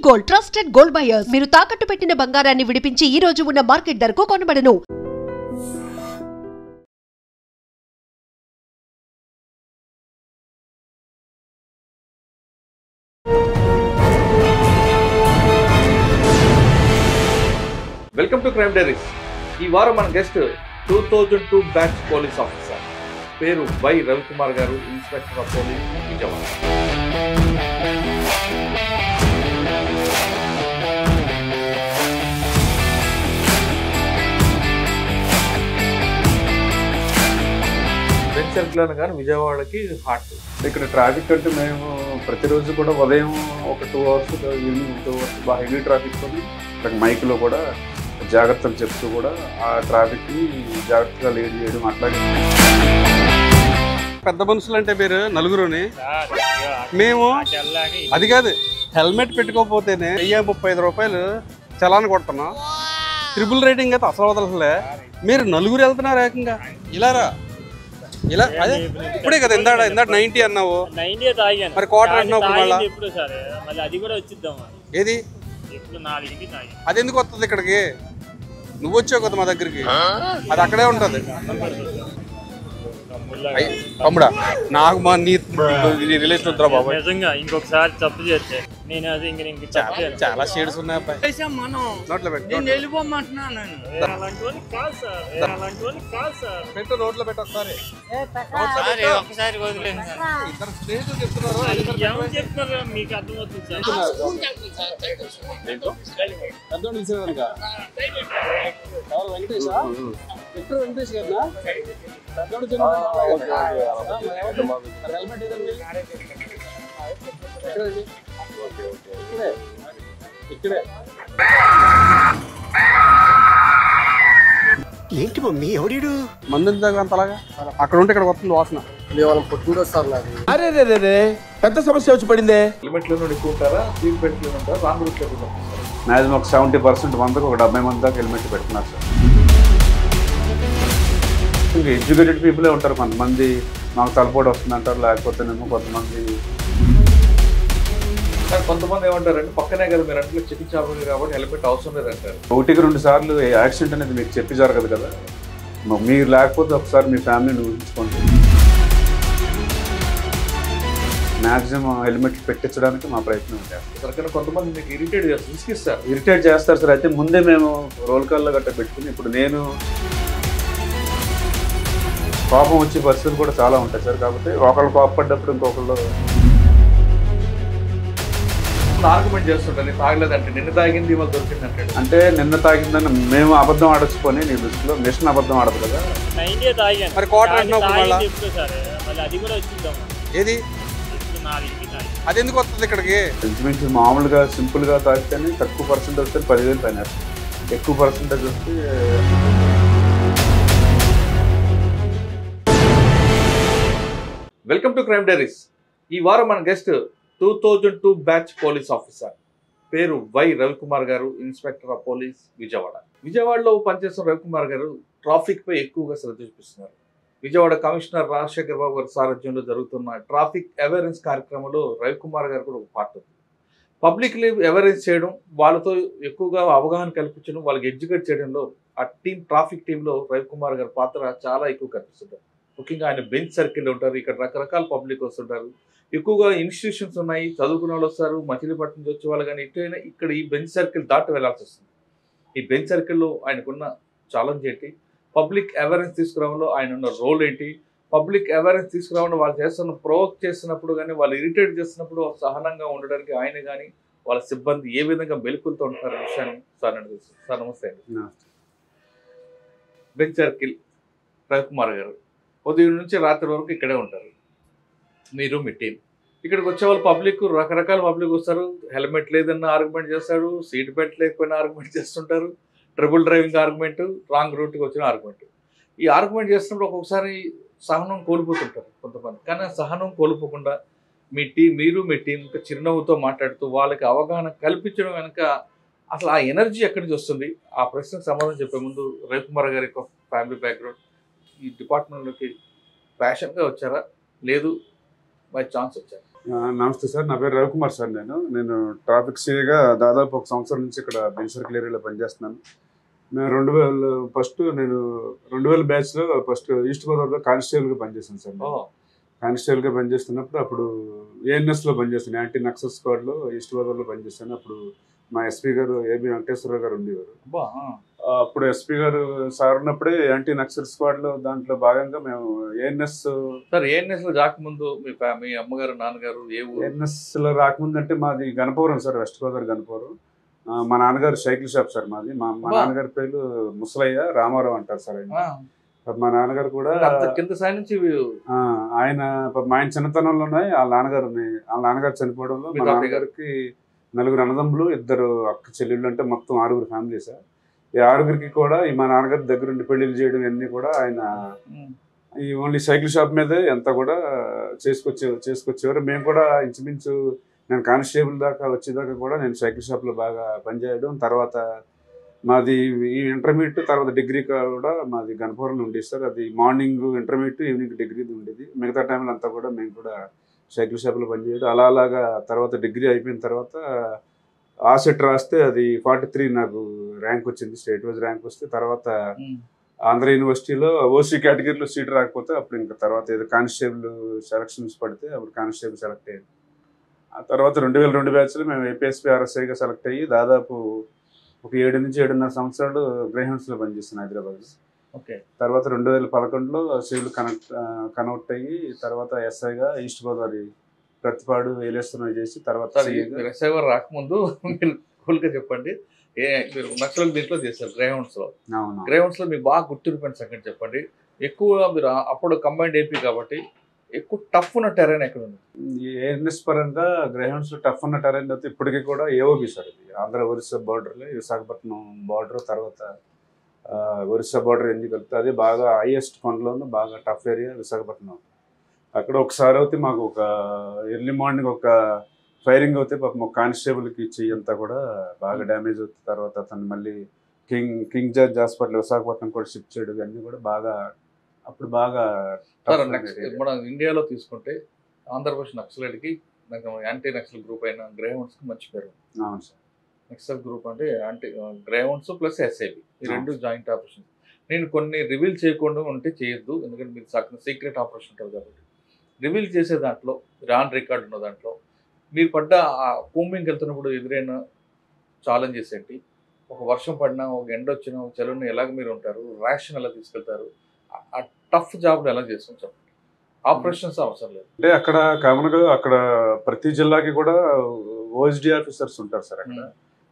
Gold trusted gold buyers. మీరు తాకట్టు పెట్టిన బంగారాన్ని విడిపించి ఈ రోజు ఉన్న మార్కెట్ ధరకు కొనబడను. Welcome to crime diaries. ఈ వారం మన గెస్ట్ 2002 బ్యాచ్ పోలీస్ ఆఫీసర్, పేరు Y Ravikumar garu, inspector of police Vijayawada. Bench circle అనగానే విజయవాడకి హార్ట్. ఇక్కడ ట్రాఫిక్ అంటే మేము ప్రతిరోజు కూడా ఉదయం ఒక 2 అవర్స్, ఈవినింగ్ 2 అవర్స్ బాగా హెవీ ట్రాఫిక్ కొని ఇక్కడ మైక్లో కూడా జాగ్రత్తలు చెప్తూ కూడా ఆ ట్రాఫిక్ని జాగ్రత్తగా లీడ్ చేయడం. అట్లాగే పెద్ద మనుషులు అంటే మీరు నలుగురుని మేము అది కాదు, హెల్మెట్ పెట్టుకోకపోతేనే 1035 రూపాయలు చలాన్ కొడుతున్నాం. ట్రిపుల్ రేటింగ్ అయితే అసలు వదలలే. మీరు నలుగురు వెళ్తున్నారు ఏకంగా ఇలారా ఇలా. అదే ఇప్పుడే కదా ఇందాడ 90 అన్నావు, మరి క్వార్టర్ అన్నావు. ఏది అది ఎందుకు వస్తుంది ఇక్కడికి? నువ్వు వచ్చావు కదా మా దగ్గరికి, అది అక్కడే ఉంటుంది. తమ్ముడా నాకు మా నీ రిలేషన్ వద్దురా బాబు. నిజంగా ఇంకొకసారి తప్పు చేస్తే నేను అది చాలా షేడ్స్ ఉన్నాయి అబ్బాయి. నోట్లో పెట్టు, నోట్లో పెట్టు ఒకసారి. ఇద్దరు స్నేహితులు చెప్తున్నారు, మీకు అర్థమవుతుంది సార్. వెంకటేష్ గారు ఇక్కడే ఏంటి మమ్మీ ఎవడు మంది అంతలాగా అక్కడ ఉంటే ఇక్కడ వస్తుంది వాసన. అరే రే రే రే పెద్ద సమస్య వచ్చి పడిందే. హెల్మెట్ లో ఎక్కువ ఉంటారా, సీట్ బెల్ట్ లో ఉంటారా, రాంగ్ రూట్ లో ఉంటారా? మ్యాక్సిమం ఒక 70% మందికి ఒక 70 మంది దాకా హెల్మెట్ పెట్టుకున్నారు సార్. ఇంకా ఎడ్యుకేటెడ్ పీపులే ఉంటారు. కొంతమంది మాకు తలపోటు వస్తుంది అంటారు, లేకపోతేనేమో కొంతమంది కొంతమంది ఏమంటారంటే పక్కనే కదా మీరు అంటే చికిత్స కాబట్టి హెల్మెట్ అవసరం లేదంటారు. 1-2 సార్లు యాక్సిడెంట్ అనేది మీకు చెప్పి జరగదు కదా. మీరు లేకపోతే ఒకసారి మీ ఫ్యామిలీని ఊహించుకోండి. మ్యాక్సిమం హెల్మెట్ పెట్టించడానికి మా ప్రయత్నం ఉంటారు. సరిగ్గా కొంతమంది మీకు ఇరిటేట్ చేస్తారు, విసిగిస్తారు. ఇరిటేట్ చేస్తారు సార్. అయితే ముందే మేము రోల్ కాల్లో గట్ట పెట్టుకుని, ఇప్పుడు నేను కోపం వచ్చే పరిస్థితులు కూడా చాలా ఉంటాయి సార్. కాబట్టి ఒకళ్ళు కోపపడ్డప్పుడు ఇంకొకళ్ళు ఆర్గ్యుమెంట్ చేస్తుంటారు, నేను తాగలేదంటే నిన్న తాగింది ఇవాళ దొరికింది అంటాడు. అంటే నిన్న తాగిందని మేము అబద్ధం ఆడచ్చుకొని నీ దృష్టిలో మిషన్ అబద్ధం ఆడదు కదా. మరి క్వార్టర్ ఏది అది ఎందుకు వస్తుంది ఇక్కడికి? ఇంచుమించు మామూలుగా సింపుల్గా తాగితేనే తక్కువ పర్సెంట్ వస్తే 10,000 పైన, ఎక్కువ పర్సెంటేజ్ వస్తే వెల్కమ్ టు క్రైమ్ డైరీస్. ఈ వారం మన గెస్ట్ 2002 బ్యాచ్ పోలీస్ ఆఫీసర్, పేరు Y Ravikumar garu, inspector of police Vijayawada. విజయవాడలో పనిచేస్తున్న రవికుమార్ గారు ట్రాఫిక్ పై ఎక్కువగా శ్రద్ధ చూపిస్తున్నారు. విజయవాడ కమిషనర్ రాజశేఖర్ బాబు గారి సారథ్యంలో జరుగుతున్న ట్రాఫిక్ అవేర్నెస్ కార్యక్రమంలో రవికుమార్ గారు కూడా ఒక పార్ట్ ఉంది. పబ్లిక్లీ అవేర్నెస్ చేయడం, వాళ్ళతో ఎక్కువగా అవగాహన కల్పించడం, వాళ్ళకి ఎడ్యుకేట్ చేయడంలో ఆ ట్రాఫిక్ టీంలో రవికుమార్ గారి పాత్ర చాలా ఎక్కువ కనిపిస్తుంటారు. ముఖ్యంగా ఆయన బెంచ్ సర్కిల్లో ఉంటారు. ఇక్కడ రకరకాల పబ్లిక్ వస్తుంటారు. ఎక్కువగా ఇన్స్టిట్యూషన్స్ ఉన్నాయి, చదువుకునే వాళ్ళు వస్తారు, మచిలీపట్నం నుంచి వచ్చే వాళ్ళు. కానీ ఎటువైనా ఇక్కడ ఈ బెంచ్ సర్కిల్ దాటి వెళ్లాల్సి వస్తుంది. ఈ బెంచ్ సర్కిల్లో ఆయనకున్న ఛాలెంజ్ ఏంటి, పబ్లిక్ అవేర్నెస్ తీసుకురావడంలో ఆయన ఉన్న రోల్ ఏంటి, పబ్లిక్ అవేర్నెస్ తీసుకురావడం వాళ్ళు చేస్తున్న ప్రొవోక్ చేస్తున్నప్పుడు కానీ, వాళ్ళు ఇరిటేట్ చేస్తున్నప్పుడు సహనంగా ఉండడానికి ఆయన కానీ వాళ్ళ సిబ్బంది ఏ విధంగా మెలుకులతో ఉంటారనే విషయాన్ని సార్ అని తెలుసు. సార్ నమస్తే అండి. బెంచ్ సర్కిల్ రవికుమార్ గారు ఉదయం నుంచి రాత్రి వరకు ఇక్కడే ఉంటారు, మీరు మీ టీం. ఇక్కడికి వచ్చే వాళ్ళు పబ్లిక్, రకరకాల పబ్లిక్ వస్తారు. హెల్మెట్ లేదన్న ఆర్గ్యుమెంట్ చేస్తారు, సీట్ బెల్ట్ లేకపోయినా ఆర్గ్యుమెంట్ చేస్తుంటారు, ట్రిపుల్ డ్రైవింగ్ ఆర్గ్యుమెంట్, రాంగ్ రూట్కి వచ్చిన ఆర్గ్యుమెంట్. ఈ ఆర్గ్యుమెంట్ చేస్తున్నప్పుడు ఒక్కొక్కసారి సహనం కోల్పోతుంటారు కొంతమంది. కానీ ఆ సహనం కోల్పోకుండా మీరు మీ టీం చిరునవ్వుతో మాట్లాడుతూ వాళ్ళకి అవగాహన కల్పించడం వెనుక అసలు ఆ ఎనర్జీ ఎక్కడి నుంచి వస్తుంది? ఆ ప్రశ్నకు సమాధానం చెప్పే ముందు రవికుమార్ గారి యొక్క ఫ్యామిలీ బ్యాక్గ్రౌండ్, ఈ డిపార్ట్మెంట్లోకి ప్యాషన్గా వచ్చారా, లేదు బై ఛాన్స్ వచ్చారా? నమస్తే సార్, నా పేరు రవికుమార్ సార్. నేను ట్రాఫిక్ సిఐగా దాదాపు 1 సంవత్సరం నుంచి ఇక్కడ బెంచ్ సర్కిల్ ఏరియాలో పనిచేస్తున్నాను. నేను 2000 బ్యాచ్లో ఫస్ట్ ఈస్ట్ గోదావరిలో కానిస్టేబుల్గా పనిచేస్తాను సార్. కానిస్టేబుల్గా పనిచేస్తున్నప్పుడు అప్పుడు ఏఎన్ఎస్లో పనిచేస్తాను, యాంటీ నక్సల్ స్క్వాడ్లో ఈస్ట్ గోదావరిలో పనిచేస్తాను. అప్పుడు మా ఎస్పీ గారు ఏబి వెంకటేశ్వరరావు గారు ఉండేవారు. అప్పుడు ఎస్పీ గారు సార్ ఉన్నప్పుడే యాంటీ నక్సల్ స్క్వాడ్లో దాంట్లో భాగంగా మేము ఏఎన్ఎస్ లో రాకముందు మీ అమ్మగారు నాన్నగారు ఏఎన్ఎస్లో రాకముందు అంటే మాది గణపవరం సార్, వెస్ట్ గోదావరి గణపవరం. మా నాన్నగారు సైకిల్ షాప్ సార్ మాది. మా నాన్నగారి పేరు ముసలయ్య రామారావు అంటారు సార్. మా నాన్నగారు కూడా కింద స్థాయి నుంచి ఆయన చిన్నతనంలోనే వాళ్ళ నాన్నగారు చనిపోవడంలో మా నాన్నగారికి 4 అన్నదమ్ములు, 2 అక్క చెల్లెళ్ళు, అంటే మొత్తం 6 ఫ్యామిలీ సార్. ఈ 6 కూడా మా నాన్నగారి దగ్గరుండి పెళ్లిళ్ళు చేయడం ఇవన్నీ కూడా ఆయన ఈ ఓన్లీ సైకిల్ షాప్ మీదే ఎంత కూడా చేసుకొచ్చేవారు. మేము కూడా ఇంచుమించు నేను కానిస్టేబుల్ దాకా వచ్చేదాకా కూడా నేను సైకిల్ షాప్లో బాగా పనిచేయడం. తర్వాత మాది ఈ ఇంటర్మీడియట్ తర్వాత డిగ్రీ కూడా మాది గణపవరంలో ఉండేది సార్. అది మార్నింగ్ ఇంటర్మీడియట్, ఈవినింగ్ డిగ్రీది ఉండేది. మిగతా టైంలో అంతా కూడా మేము కూడా సైకిల్ షాప్లో పనిచేయడం. అలాగా తర్వాత డిగ్రీ అయిపోయిన తర్వాత ఆ సెట్ రాస్తే అది 43 నాకు ర్యాంక్ వచ్చింది, స్టేట్ వైజ్ ర్యాంక్ వస్తే. తర్వాత ఆంధ్ర యూనివర్సిటీలో ఓసీ కేటగిరీలో సీట్ రాకపోతే అప్పుడు ఇంకా తర్వాత ఏదో కానిస్టేబుల్ సెలక్షన్స్ పడితే అప్పుడు కానిస్టేబుల్ సెలెక్ట్ అయ్యింది. ఆ తర్వాత 2002 బ్యాచ్లో మేము ఏపీఎస్పీ ఆర్ఎస్ఐగా సెలెక్ట్ అయ్యి దాదాపు ఒక 7 నుంచి 7.5 సంవత్సరాలు గ్రేహౌండ్స్లో పనిచేస్తాను హైదరాబాద్. తర్వాత 2011లో సివిల్ కనెక్ట్ అయ్యి తర్వాత ఎస్ఐగా ఈస్ట్ గోదావరి ప్రతిపాడు వేలేస్తున్నా చేసి తర్వాత ఎస్ఐ రాకముందు మీరు చెప్పండి, మీరు నక్సల్ దీంట్లో చేశారు గ్రేహౌండ్స్ లో మీకు బాగా గుర్తుండిపోయిన సంగతి చెప్పండి. ఎక్కువ మీరు అప్పుడు కంబైన్డ్ ఏపీ కాబట్టి ఎక్కువ టఫ్ ఉన్న టెరైన్ ఎక్కడ ఉంది? ఏఎన్ఎస్ పరంగా గ్రేహౌండ్స్ లో టఫ్ ఉన్న టెరైన్ అయితే ఇప్పటికీ కూడా ఏఓబి సార్. ఇది ఆంధ్ర ఒరిస్సా బార్డర్లో విశాఖపట్నం బార్డర్, తర్వాత ఒరిస్సా బార్డర్ ఎందుకు వెళ్తే అది బాగా హైయెస్ట్ కొండలోనూ బాగా టఫ్ ఏరియా విశాఖపట్నం. అక్కడ ఒకసారి అయితే మాకు ఒక ఎర్లీ మార్నింగ్ ఒక ఫైరింగ్ అవుతే పాపం ఒక కానిస్టేబుల్కి చెయ్యి అంతా కూడా బాగా డ్యామేజ్ అవుతుంది. తర్వాత అతను మళ్ళీ కింగ్ జార్జ్ హాస్పిటల్ విశాఖపట్నం కూడా షిఫ్ట్ చేయడం అన్నీ కూడా బాగా అప్పుడు బాగా. మన ఇండియాలో తీసుకుంటే ఆంధ్రప్రదేశ్ నక్సలైట్కి యాంటీ నక్సల్ గ్రూప్ అయిన గ్రేహౌండ్స్కి మంచి పేరు. అవును సార్. నక్సల్ గ్రూప్ అంటే యాంటీ గ్రేహౌండ్స్ ప్లస్ ఎస్ఐబి ఈ 2 జాయింట్ ఆపరేషన్. నేను కొన్ని రివీల్ చేయకుండా ఉంటే చేయొద్దు, ఎందుకంటే మీరు సీక్రెట్ ఆపరేషన్ ఉంటుంది కాబట్టి. రివీల్ చేసే దాంట్లో ఆన్ రికార్డ్ ఉన్న దాంట్లో మీరు పడ్డ ఆ కూంబింగ్కి వెళ్తున్నప్పుడు ఎదురైన ఛాలెంజెస్ ఏంటి? ఒక వర్షం పడినా, ఒక ఎండ వచ్చినా, ఒక చలుని ఎలాగ మీరు ఉంటారు, ర్యాషన్ ఎలా తీసుకెళ్తారు, ఆ టఫ్ జాబ్ని ఎలా చేస్తాం చెప్పండి. ఆపరేషన్స్ అవసరం లేదు అంటే అక్కడ కామన్గా అక్కడ ప్రతి జిల్లాకి కూడా ఓఎస్డి ఆఫీసర్స్ ఉంటారు సార్. అక్కడ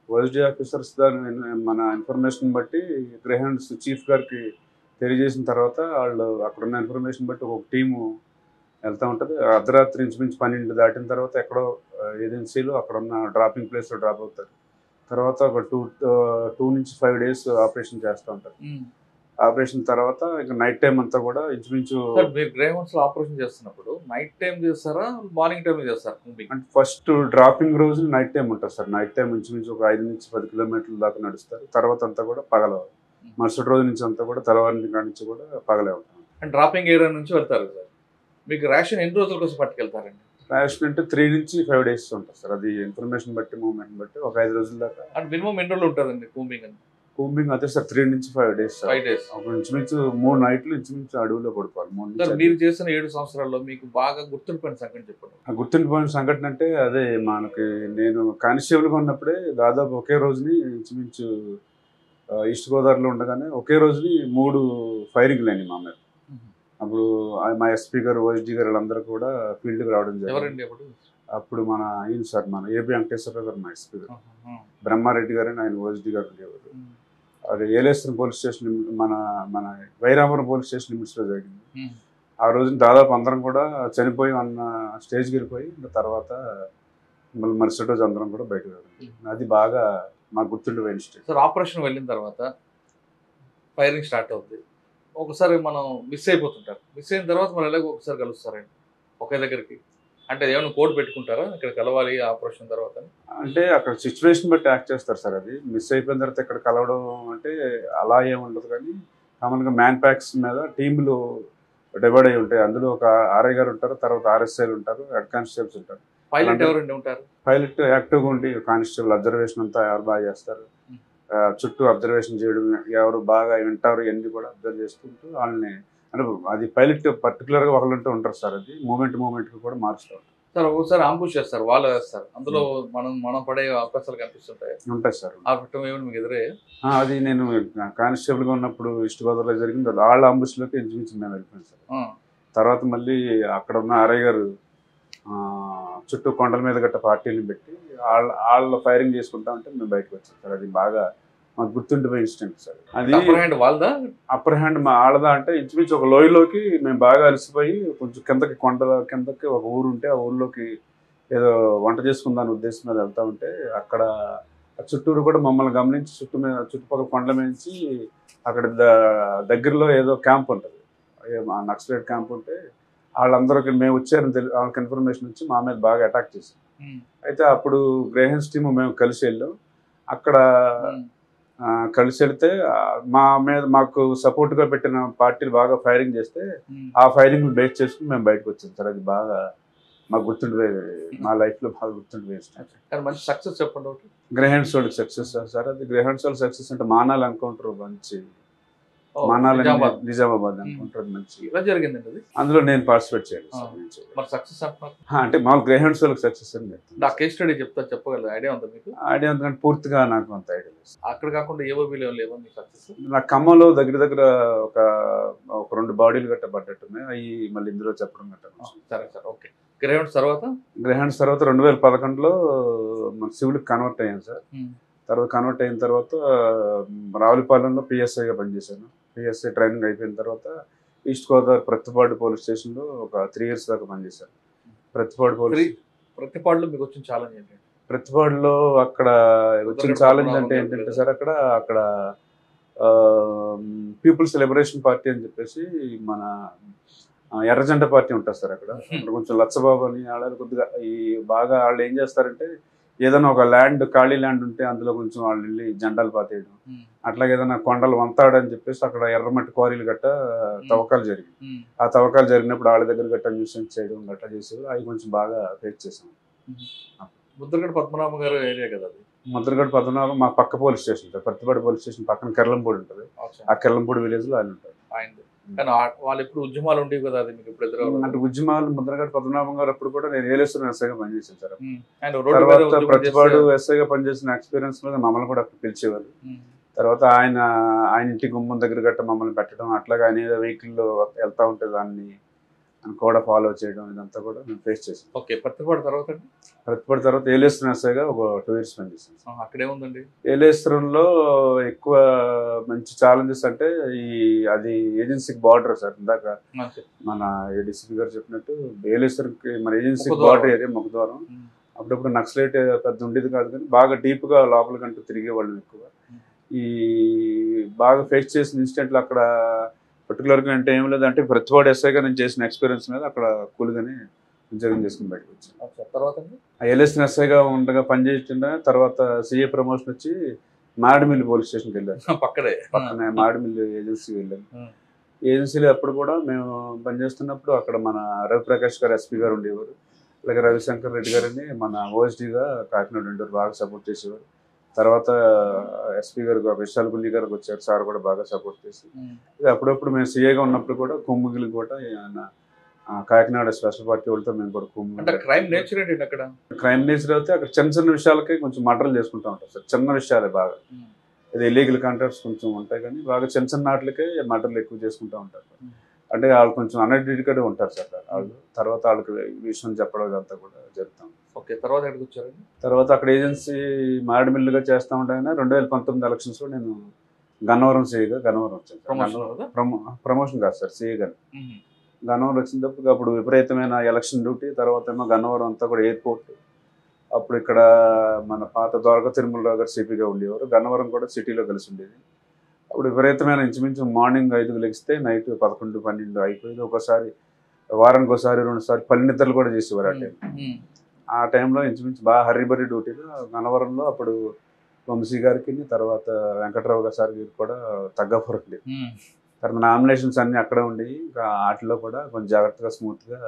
ఓఎస్డి ఆఫీసర్స్ దాని మన ఇన్ఫర్మేషన్ బట్టి గ్రేహౌండ్స్ చీఫ్ గారికి తెలియజేసిన తర్వాత వాళ్ళు అక్కడున్న ఇన్ఫర్మేషన్ బట్టి ఒక టీము వెళ్తూ ఉంటుంది. అర్ధరాత్రి ఇంచుమించు 12 దాటిన తర్వాత ఎక్కడో ఏజెన్సీలో అక్కడ ఉన్న డ్రాపింగ్ ప్లేస్లో డ్రాప్ అవుతారు. తర్వాత ఒక 2 నుంచి 5 డేస్ ఆపరేషన్ చేస్తూ ఉంటారు. ఆపరేషన్ తర్వాత ఇంకా నైట్ టైం అంతా కూడా ఇంచుమించు మీరు గ్రేహౌండ్స్ లో ఆపరేషన్ చేస్తున్నప్పుడు నైట్ టైం చేస్తారా, మార్నింగ్ టైం చేస్తారా? అంటే ఫస్ట్ డ్రాపింగ్ రోజు నైట్ టైం ఉంటుంది సార్. నైట్ టైం ఇంచుమించు ఒక 5 నుంచి 10 కిలోమీటర్ల దాకా నడుస్తారు. తర్వాత అంతా కూడా పగల, మరుసటి రోజు నుంచి అంతా కూడా తెల్లవారి కాడి నుంచి కూడా పగలే ఉంటాం. అండ్ డ్రాపింగ్ ఏరియా నుంచి వెళ్తారు సార్. మీకు రేషన్ ఎన్ని రోజుల కోసం పట్టుకెళ్తారండి? రేషన్ అంటే 3 నుంచి 5 డేస్ ఉంటుంది సార్. అది ఇన్ఫర్మేషన్ బట్టి, మూవ్మెంట్ బట్టి ఒక 5 రోజుల దాకా. అంటే మినిమం ఎన్ని రోజులు ఉంటుందండి కూంబింగ్? కూంబింగ్ అదే సార్ 3 నుంచి 5 డేస్ సార్. 5 డేస్ ఇంచుమించు 3 నైట్లు ఇంచుమించు అడవిలో పడుకోవాలి. మీరు చేసిన 7 సంవత్సరాల్లో మీకు బాగా గుర్తుండిపోయిన సంఘటన చెప్పండి. గుర్తుండిపోయిన సంఘటన అంటే అదే మనకి నేను కానిస్టేబుల్గా ఉన్నప్పుడే దాదాపు ఒకే రోజుని ఇంచుమించు ఈస్ట్ గోదావరిలో ఉండగానే ఒకే రోజుని 3 ఫైరింగ్లు అయినాయి మా మీద. అప్పుడు మా ఎస్పీ గారు, ఓఎస్డీ గారు వాళ్ళందరూ కూడా ఫీల్డ్కి రావడం జరిగింది. అప్పుడు మన ఆయన సార్, మన ఏబి వెంకటేశ్వరరావు గారు మా ఎస్పీ గారు, బ్రహ్మారెడ్డి గారు ఆయన ఓఎస్డీ గారు ఉండేవారు. అది ఏలేశ్వరం పోలీస్ స్టేషన్ మన వైరామపురం పోలీస్ స్టేషన్ లిమిట్స్లో జరిగింది. ఆ రోజున దాదాపు అందరం కూడా చనిపోయి అన్న స్టేజ్కి వెళ్ళిపోయి తర్వాత మళ్ళీ మరుసటి రోజు అందరం కూడా బయటకు వెళ్ళింది. అది బాగా మాకు గుర్తుండిపోయిన స్టేజ్ సార్. ఆపరేషన్ వెళ్ళిన తర్వాత ఫైరింగ్ స్టార్ట్ అవుతుంది. ఒకసారి మనం మిస్ అయిపోతుంటారు. మిస్ అయిన తర్వాత మనం ఎలాగో ఒకసారి కలుస్తారండి ఒకే దగ్గరికి. అంటే ఏమైనా కోడ్ పెట్టుకుంటారా ఇక్కడ కలవాలి ఆపరేషన్ తర్వాత? అంటే అక్కడ సిచ్యువేషన్ బట్టి యాక్ట్ చేస్తారు సార్. అది మిస్ అయిపోయిన తర్వాత ఇక్కడ కలవడం అంటే అలా ఏముండదు, కానీ కామన్గా మ్యాన్ ప్యాక్స్ మీద టీంలు డివైడ్ అయి ఉంటాయి. అందులో ఒక ఆర్ఐ గారు ఉంటారు, తర్వాత ఆర్ఎస్ఐలు ఉంటారు, హెడ్ కానిస్టేబుల్స్ ఉంటారు. పైలట్ ఎవరండి ఉంటారు? పైలట్ యాక్టివ్గా ఉండి కానిస్టేబుల్ అబ్జర్వేషన్ అంతా ఎవరు బాగా చేస్తారు, చుట్టూ అబ్జర్వేషన్ చేయడం, ఎవరు బాగా వింటారు ఇవన్నీ కూడా అబ్జర్వ్ చేసుకుంటూ వాళ్ళని అంటే అది పైలట్ పర్టికులర్గా ఒకళ్ళంటూ ఉంటారు సార్. అది మూమెంట్కి కూడా మారుస్తూ ఉంటారు సార్. ఒకసారి ఆంబుష్ చేస్తారు, వాళ్ళు వేస్తారు, అందులో మనం పడే అవకాశాలు కనిపిస్తుంటాయి ఉంటాయి సార్. ఆ ఘట్టం ఏమైనా మీకు ఎదురే? అది నేను కానిస్టేబుల్గా ఉన్నప్పుడు ఈస్ట్ గోదావరిలో జరిగింది. వాళ్ళ అంబుష్లోకి ఇంచుమించు మేము వెళ్ళిపోయాం సార్. తర్వాత మళ్ళీ అక్కడ ఉన్న ఆర్ఐ గారు చుట్టూ కొండల మీద గట్ట పార్టీలను పెట్టి వాళ్ళు ఫైరింగ్ చేసుకుంటా ఉంటే మేము బయటకు వచ్చాం సార్. అది బాగా మాకు గుర్తుండిపోయే ఇన్సిడెంట్ సార్. అది వాళ్ళదా అప్పర్ హ్యాండ్ మా ఆడదా అంటే ఇంచుమించు ఒక లోయలోకి మేము బాగా అలసిపోయి కొంచెం కిందకి కొండల కిందకి ఒక ఊరు ఉంటే ఆ ఊర్లోకి ఏదో వంట చేసుకుందాని ఉద్దేశం మీద వెళ్తా ఉంటే అక్కడ చుట్టూరు కూడా మమ్మల్ని గమనించి చుట్టుపక్కల కొండల నుంచి అక్కడ దగ్గరలో ఏదో క్యాంప్ ఉంటుంది, నక్సలైట్ క్యాంప్ ఉంటే వాళ్ళందరికీ మేము వచ్చారని వాళ్ళకి ఇన్ఫర్మేషన్ వచ్చి మా మీద బాగా అటాక్ చేశారు. అయితే అప్పుడు గ్రేహన్స్ టీమ్ మేము కలిసి వెళ్ళాం. అక్కడ కలిసి వెళ్తే మాకు సపోర్ట్గా పెట్టిన పార్టీలు బాగా ఫైరింగ్ చేస్తే ఆ ఫైరింగ్ బేస్ చేసుకుని మేము బయటకు వచ్చాం సార్. అది బాగా మాకు గుర్తుండిపోయేది, మా లైఫ్లో బాగా గుర్తుండిపోయేది. మంచి సక్సెస్ చెప్పండి. గ్రేహన్స్ వాళ్ళకి సక్సెస్ సార్. అది గ్రేహన్స్ వాళ్ళ సక్సెస్ అంటే మానాలు ఎన్కౌంటర్ మంచి నిజామాబాద్ అనుకుంటారు మంచి జరిగిందండి అది. అందులో నేను పార్టిసిపేట్ చేయాలి. అంటే మామూలు గ్రేహౌండ్స్ వాళ్ళకి సక్సెస్ అని కేస్ స్టడీ చెప్పగలరు? ఐడియా ఉందా మీకు? ఐడియా ఉంది కానీ పూర్తిగా నాకు అంత ఐడియా లేదు. అక్కడ కాకుండా ఏవో లేవా మీ సక్సెస్? నాకు ఖమ్మంలో దగ్గర ఒక 2 బాడీలు గట్ట పడ్డట్టున్నాయి. అవి మళ్ళీ ఇందులో చెప్పడం గట్ట. సరే సార్, ఓకే. గ్రేహౌండ్స్ తర్వాత 2011లో మన సివిల్కి కన్వర్ట్ అయ్యాను సార్. తర్వాత కన్వర్ట్ అయిన తర్వాత రావులపాలెంలో పిఎస్ఐగా పనిచేశాను. పిఎస్ఐ ట్రైనింగ్ అయిపోయిన తర్వాత ఈస్ట్ గోదావరి ప్రతిపాడు పోలీస్ స్టేషన్లో ఒక 3 years దాకా పనిచేశాను. ప్రతిపాడులో మీకు వచ్చిన ఛాలెంజ్ ఏంటంటే? ప్రతిపాడులో అక్కడ వచ్చిన ఛాలెంజ్ అంటే ఏంటంటే సార్, అక్కడ పీపుల్స్ లిబరేషన్ పార్టీ అని చెప్పేసి మన ఎర్రజెండా పార్టీ ఉంటుంది సార్. అక్కడ కొంచెం లచ్చబాబు అని వాళ్ళు కొద్దిగా బాగా వాళ్ళు ఏం చేస్తారంటే ఏదైనా ఒక ఖాళీ ల్యాండ్ ఉంటే అందులో కొంచెం వాళ్ళు వెళ్ళి జెండాలు పాతేయడం, అట్లాగే ఏదైనా కొండలు వంతాడని చెప్పేసి అక్కడ ఎర్రమట్టి క్వారీలు గట్ట తవ్వకాలు జరిగింది. ఆ తవ్వకాలు జరిగినప్పుడు వాళ్ళ దగ్గర గట్ట న్యూసెన్స్ చేయడం గట్ట చేసేవారు. అవి కొంచెం బాగా ఫేస్ చేసాం. ముద్రగడ పద్మనాభం గారు ఏరియా కదా అది? ముద్రగడ పద్మనాభం మా పక్క police station sir. Prathipadu police station పక్కన కెర్లంపూడి ఉంటుంది. ఆ కెర్లంపూడి విలేజ్లో ఆయన ఉంటారు. కానీ వాళ్ళు ఎప్పుడు ఉద్యమాలు ఉండేవి కదా, అది మీకు ఇప్పుడు ఎదురు? అంటే ఉద్యమాలు ముద్రగడ పద్మనాభం గారు అప్పుడు కూడా నేను ఏలేశ్వరం ఎస్ఐగా పనిచేసాను సార్. తర్వాత ప్రతిపాడు ఎస్ఐగా పనిచేసిన ఎక్స్పీరియన్స్ మీద మమ్మల్ని కూడా అక్కడ పిలిచేవారు. తర్వాత ఆయన ఇంటి గుమ్మం దగ్గర గట్ట మమ్మల్ని పెట్టడం, అట్లాగే ఆయన ఏదో వెహికల్లో వెళ్తా ఉంటే దాన్ని కూడా ఫాలో చేయడం, ఇదంతా కూడా మేము ఫేస్ చేసాం. ఓకే. ప్రతిపాడు తర్వాత ఏలేశ్వరం ఎస్ఐగా ఒక 2 years పనిచేసాను. అక్కడేముందండి? ఏలేశ్వరంలో ఎక్కువ మంచి ఛాలెంజెస్ అంటే అది ఏజెన్సీకి బార్డర్ సార్. ఇందాక మన డిసిపి గారు చెప్పినట్టు ఏలేశ్వరంకి మన ఏజెన్సీకి బార్డర్ ఏరియా ముఖద్వారం. అప్పుడప్పుడు నక్సలైట్ పెద్ద ఉండేది కాదు కానీ బాగా డీప్గా లోపలికంటూ తిరిగేవాళ్ళం ఎక్కువ. బాగా ఫేస్ చేసిన ఇన్సిడెంట్లు అక్కడ పర్టికులర్గా అంటే ఏం లేదంటే ప్రతిపాడు ఎస్ఐగా నేను చేసిన ఎక్స్పీరియన్స్ మీద అక్కడ కూల్గానే ఉద్యోగం చేసుకుని బయటకు వచ్చాను. తర్వాత ఎల్ఎస్ఎన్ ఎస్ఐగా ఉండగా పనిచేస్తుండే తర్వాత సిఏ ప్రమోషన్ వచ్చి మాడిమిల్లి పోలీస్ స్టేషన్కి వెళ్ళాను. పక్కనే మాడిమిల్లి ఏజెన్సీకి వెళ్ళాను. ఏజెన్సీలో అప్పుడు కూడా మేము పనిచేస్తున్నప్పుడు అక్కడ మన రవిప్రకాష్ గారు ఎస్పీ గారు ఉండేవారు. అలాగే రవిశంకర్ రెడ్డి గారిని మన ఓఎస్డీగా కాకినాడ ఉండేవారు, బాగా సపోర్ట్ చేసేవారు. తర్వాత ఎస్పీ గారు విశాల్ గుల్లి గారికి వచ్చారు, సార్ కూడా బాగా సపోర్ట్ చేసి అప్పుడప్పుడు మేము సీఏగా ఉన్నప్పుడు కూడా కొమ్ముగిలి కూడా కాకినాడ స్పెషల్ పార్టీ వాళ్ళతో మేము కూడా క్రైమ్ నేచర్ ఏంటి అక్కడ? క్రైమ్ నేచర్ అయితే అక్కడ చిన్న విషయాలకి కొంచెం మర్డర్లు చేసుకుంటూ ఉంటారు సార్. చిన్న విషయాలే బాగా, ఇది ఇల్లీగల్ కాంట్రాక్ట్స్ కొంచెం ఉంటాయి కానీ బాగా చిన్న వాటికే మర్డర్లు ఎక్కువ చేసుకుంటూ ఉంటారు. అంటే వాళ్ళు కొంచెం అన్ఎడ్యుకేటెడ్ ఉంటారు సార్ వాళ్ళు. తర్వాత వాళ్ళకి విషయం చెప్పడం ఇదంతా కూడా జరుగుతాం. ఓకే. తర్వాత ఎక్కడికి వచ్చారు? తర్వాత అక్కడ ఏజెన్సీ మాడిమిల్లుగా చేస్తూ ఉంటాయని 2019 ఎలక్షన్స్లో నేను గన్నవరం సీఏగా గన్నవరం వచ్చాను. ప్రమోషన్ కాదు సార్, సీఏ గారు గన్నవరం వచ్చినప్పుడు అప్పుడు విపరీతమైన ఎలక్షన్ డ్యూటీ. తర్వాత ఏమో గన్నవరం అంతా కూడా ఎయిర్పోర్ట్. అప్పుడు ఇక్కడ మన పాత ద్వారకా తిరుమలరావు గారు సిపిగా ఉండేవారు. గన్నవరం కూడా సిటీలో కలిసి ఉండేది. అప్పుడు విపరీతమైన ఇంచుమించు మార్నింగ్ 5కి లెగిస్తే నైట్ 11, 12 అయిపోయింది. ఒకసారి వారానికి ఒకసారి 2 సార్లు పని నిద్రలు కూడా చేసేవారు. ఆ టైం ఆ టైంలో ఇంచుమించు బాగా హర్రిబర్రీ డ్యూటీలో గన్నవరంలో అప్పుడు వంశీ గారికి తర్వాత వెంకట్రావు గారు సార్ గారికి కూడా తగ్గఫర్ ఉండేది. తర్వాత నామినేషన్స్ అన్నీ అక్కడే ఉండి ఇంకా వాటిలో కూడా కొంచెం జాగ్రత్తగా స్మూత్గా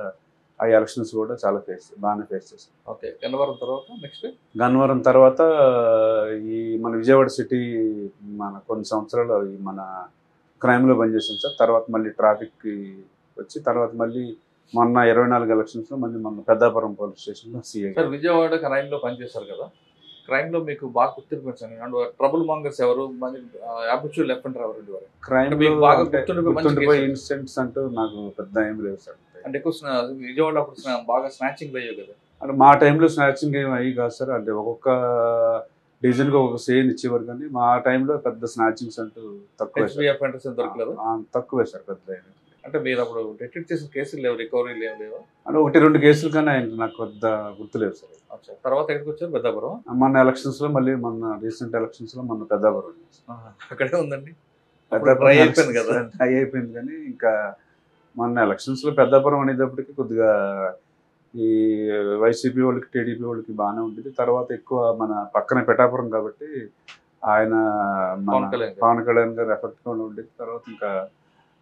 ఆ ఎలక్షన్స్ కూడా చాలా బాగానే ఫేస్ చేశాను. ఓకే, గన్నవరం తర్వాత నెక్స్ట్ గన్నవరం తర్వాత ఈ మన విజయవాడ సిటీ మన కొన్ని సంవత్సరాలు ఈ మన క్రైమ్లో పనిచేసాను సార్. తర్వాత మళ్ళీ ట్రాఫిక్కి వచ్చి తర్వాత మళ్ళీ మొన్న 24 ఎలక్షన్స్లో మళ్ళీ మొన్న పెద్దాపురం పోలీస్ స్టేషన్లో సిఐ. సార్ విజయవాడ క్రైమ్లో పనిచేశారు కదా, క్రైమ్లో మీకు బాగా గుర్తింపు వచ్చింది అండ్ ట్రబుల్ మాంగర్స్ ఎవరు, మంచి హ్యాబిచువల్ లెఫ్ట్ ఎవరు ఉండేవారు? క్రైమ్లో బాగా గుర్తుండిపోయే ఇన్సిడెంట్స్ అంటూ నాకు పెద్ద ఏం లేవు సార్. అంటే ఎక్కువ విజయవాడ అప్పుడు బాగా స్నాచింగ్ అయ్యాయి కదా? అంటే మా టైంలో స్నాచింగ్ ఏమి అయ్యి కాదు సార్. అంటే ఒక్కొక్క డివిజన్కి ఒక్కొక్క సేన్ ఇచ్చేవారు, కానీ మా టైంలో పెద్ద స్నాచింగ్స్ అంటూ తక్కువే సార్. పెద్ద అంటే మీరు అప్పుడు డిటెక్ట్ చేసిన కేసులు లేవు, రికవరీ లేవు? అంటే 1-2 కేసులు కానీ నాకు పెద్ద గుర్తులేవు సార్. తర్వాత ఎక్కడికి వచ్చారు? పెద్దాపురం. మొన్న ఎలక్షన్స్లో మళ్ళీ మొన్న రీసెంట్ ఎలక్షన్స్లో మొన్న పెద్దాపురం అక్కడే ఉందండి. పెద్దాపురం అయిపోయింది కదా, అయిపోయింది. కానీ ఇంకా మొన్న ఎలక్షన్స్లో పెద్దాపురం అనేటప్పటికి కొద్దిగా ఈ వైసీపీ వాళ్ళకి టీడీపీ వాళ్ళకి బాగానే ఉండేది. తర్వాత ఎక్కువ మన పక్కన పిఠాపురం కాబట్టి ఆయన పవన్ కళ్యాణ్ గారు ఎఫెక్ట్గా ఉండేది. తర్వాత ఇంకా